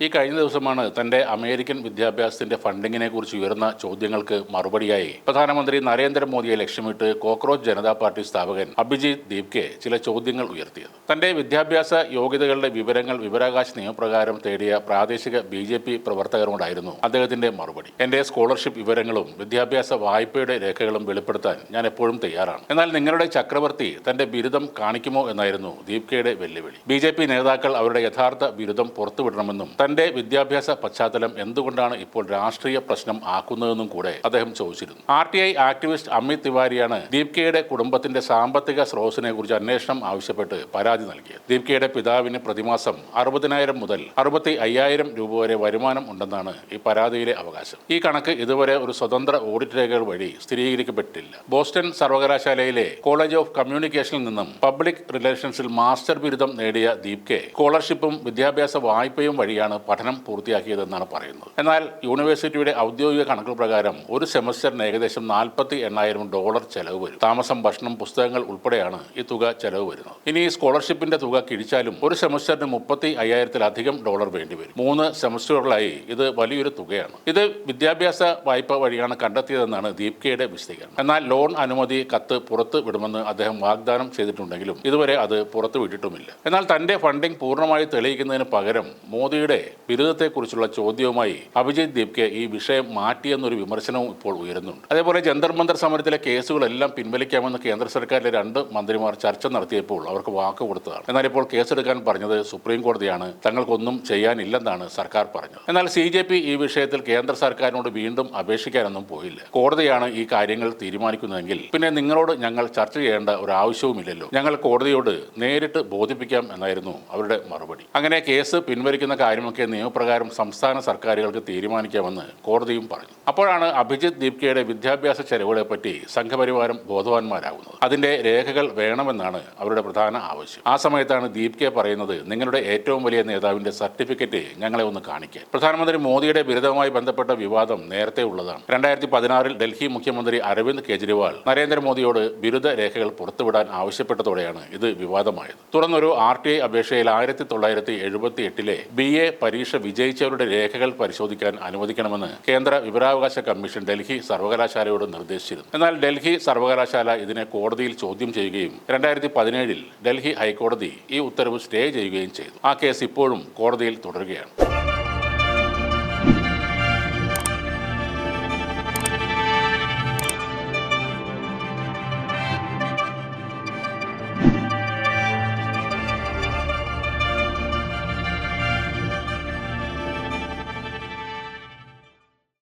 ഈ കഴിഞ്ഞ ദിവസമാണ് തന്റെ അമേരിക്കൻ വിദ്യാഭ്യാസത്തിന്റെ ഫണ്ടിങ്ങിനെ കുറിച്ച് ഉയർന്ന ചോദ്യങ്ങൾക്ക് മറുപടിയായി പ്രധാനമന്ത്രി നരേന്ദ്രമോദിയെ ലക്ഷ്യമിട്ട് കോക്രോച്ച് ജനതാ പാർട്ടി സ്ഥാപകൻ അഭിജിത് ദീപ്കെ ചില ചോദ്യങ്ങൾ ഉയർത്തിയത്. തന്റെ വിദ്യാഭ്യാസ യോഗ്യതകളുടെ വിവരങ്ങൾ വിവരാവകാശ നിയമപ്രകാരം തേടിയ പ്രാദേശിക BJP പ്രവർത്തകരോടായിരുന്നു അദ്ദേഹത്തിന്റെ മറുപടി. എന്റെ സ്കോളർഷിപ്പ് വിവരങ്ങളും വിദ്യാഭ്യാസ വായ്പയുടെ രേഖകളും വെളിപ്പെടുത്താൻ ഞാൻ എപ്പോഴും തയ്യാറാണ്. എന്നാൽ നിങ്ങളുടെ ചക്രവർത്തി തന്റെ ബിരുദം കാണിക്കുമോ എന്നായിരുന്നു ദീപ്കയുടെ വെല്ലുവിളി. BJP നേതാക്കൾ അവരുടെ യഥാർത്ഥ ബിരുദം പുറത്തുവിടണമെന്നും തന്റെ വിദ്യാഭ്യാസ പശ്ചാത്തലം എന്തുകൊണ്ടാണ് ഇപ്പോൾ രാഷ്ട്രീയ പ്രശ്നം ആക്കുന്നതെന്നും കൂടെ അദ്ദേഹം ചോദിച്ചിരുന്നു. RTI ആക്ടിവിസ്റ്റ് അമിത് തിവാരിയാണ് ദീപ്കയുടെ കുടുംബത്തിന്റെ സാമ്പത്തിക സ്രോതസ്സിനെ കുറിച്ച് അന്വേഷണം ആവശ്യപ്പെട്ട് പരാതി നൽകിയത്. ദീപ്കയുടെ പിതാവിന് പ്രതിമാസം 60,000 മുതൽ 65,000 രൂപ വരെ വരുമാനം ഉണ്ടെന്നാണ് ഈ പരാതിയിലെ അവകാശം. ഈ കണക്ക് ഇതുവരെ ഒരു സ്വതന്ത്ര ഓഡിറ്റ് രേഖകൾ വഴി സ്ഥിരീകരിക്കപ്പെട്ടില്ല. ബോസ്റ്റൺ സർവകലാശാലയിലെ കോളേജ് ഓഫ് കമ്മ്യൂണിക്കേഷനിൽ നിന്നും പബ്ലിക് റിലേഷൻസിൽ മാസ്റ്റർ ബിരുദം നേടിയ ദീപ്കെ സ്കോളർഷിപ്പും വിദ്യാഭ്യാസ വായ്പയും വഴിയാണ് പഠനം പൂർത്തിയാക്കിയതെന്നാണ് പറയുന്നത്. എന്നാൽ യൂണിവേഴ്സിറ്റിയുടെ ഔദ്യോഗിക കണക്കുകൾ പ്രകാരം ഒരു സെമസ്റ്ററിന് ഏകദേശം $48,000 ചെലവ് വരും. താമസം, ഭക്ഷണം, പുസ്തകങ്ങൾ ഉൾപ്പെടെയാണ് ഈ തുക ചെലവ് വരുന്നത്. ഇനി ഈ സ്കോളർഷിപ്പിന്റെ തുക കിഴിച്ചാലും ഒരു സെമസ്റ്ററിന് $35,000 വേണ്ടിവരും. 3 സെമസ്റ്ററുകളായി ഇത് വലിയൊരു തുകയാണ്. ഇത് വിദ്യാഭ്യാസ വായ്പ വഴിയാണ് കണ്ടെത്തിയതെന്നാണ് ദീപ്കയുടെ വിശദീകരണം. എന്നാൽ ലോൺ അനുമതി കത്ത് പുറത്തു വിടുമെന്ന് അദ്ദേഹം വാഗ്ദാനം ചെയ്തിട്ടുണ്ടെങ്കിലും ഇതുവരെ അത് പുറത്തു വിട്ടിട്ടുമില്ല. എന്നാൽ തന്റെ ഫണ്ടിംഗ് പൂർണ്ണമായി തെളിയിക്കുന്നതിന് പകരം മോദിയുടെ ബിരുദത്തെക്കുറിച്ചുള്ള ചോദ്യവുമായി അഭിജിത് ദീപ്കെ ഈ വിഷയം മാറ്റിയെന്നൊരു വിമർശനവും ഇപ്പോൾ ഉയരുന്നുണ്ട്. അതേപോലെ ജന്തർ മന്ദർ സമരത്തിലെ കേസുകളെല്ലാം പിൻവലിക്കാമെന്ന് കേന്ദ്ര സർക്കാരിലെ 2 മന്ത്രിമാർ ചർച്ച നടത്തിയപ്പോൾ അവർക്ക് വാക്ക് കൊടുത്തതാണ്. എന്നാൽ ഇപ്പോൾ കേസെടുക്കാൻ പറഞ്ഞത് സുപ്രീം കോടതിയാണ്. തങ്ങൾക്കൊന്നും ചെയ്യാനില്ലെന്നാണ് സർക്കാർ പറഞ്ഞത്. എന്നാൽ CJP ഈ വിഷയത്തിൽ കേന്ദ്ര സർക്കാരിനോട് വീണ്ടും അപേക്ഷിക്കാനൊന്നും പോയില്ല. കോടതിയാണ് ഈ കാര്യങ്ങൾ തീരുമാനിക്കുന്നതെങ്കിൽ പിന്നെ നിങ്ങളോട് ഞങ്ങൾ ചർച്ച ചെയ്യേണ്ട ഒരു ആവശ്യവുമില്ലല്ലോ, ഞങ്ങൾ കോടതിയോട് നേരിട്ട് ബോധിപ്പിക്കാം എന്നായിരുന്നു അവരുടെ മറുപടി. അങ്ങനെ കേസ് പിൻവലിക്കുന്ന കാര്യമൊക്കെ നിയമപ്രകാരം സംസ്ഥാന സർക്കാരുകൾക്ക് തീരുമാനിക്കാമെന്ന് കോടതിയും പറഞ്ഞു. അപ്പോഴാണ് അഭിജിത് ദീപ്കയുടെ വിദ്യാഭ്യാസ ചെലവുകളെ പറ്റി സംഘപരിവാരം ബോധവാന്മാരാകുന്നത്. അതിന്റെ രേഖകൾ വേണമെന്നാണ് അവരുടെ പ്രധാന ആവശ്യം. ആ സമയത്താണ് ദീപ്കെ പറയുന്നത്, നിങ്ങളുടെ ഏറ്റവും വലിയ നേതാവിന്റെ സർട്ടിഫിക്കറ്റ് ഞങ്ങളെ ഒന്ന് കാണിക്കാൻ. പ്രധാനമന്ത്രി മോദിയുടെ ബിരുദവുമായി ബന്ധപ്പെട്ട വിവാദം നേരത്തെ ഉള്ളതാണ്. 2016 ഡൽഹി മുഖ്യമന്ത്രി അരവിന്ദ് കെജ്രിവാൾ നരേന്ദ്രമോദിയോട് ബിരുദ രേഖകൾ പുറത്തുവിടാൻ ആവശ്യപ്പെട്ടതോടെയാണ് ഇത് വിവാദമായത്. തുടർന്നൊരു RTI അപേക്ഷയിൽ 1978 BA പരീക്ഷ വിജയിച്ചവരുടെ രേഖകൾ പരിശോധിക്കാൻ അനുവദിക്കണമെന്ന് കേന്ദ്ര വിവരാവകാശ കമ്മീഷൻ ഡൽഹി സർവകലാശാലയോട് നിർദ്ദേശിച്ചിരുന്നു. എന്നാൽ ഡൽഹി സർവകലാശാല ഇതിനെ കോടതിയിൽ ചോദ്യം ചെയ്യുകയും 2017 ഡൽഹി ഹൈക്കോടതി ഈ ഉത്തരവ് സ്റ്റേ ചെയ്യുകയും ചെയ്തു. ആ കേസ് ഇപ്പോഴും കോടതിയിൽ തുടരുകയാണ്.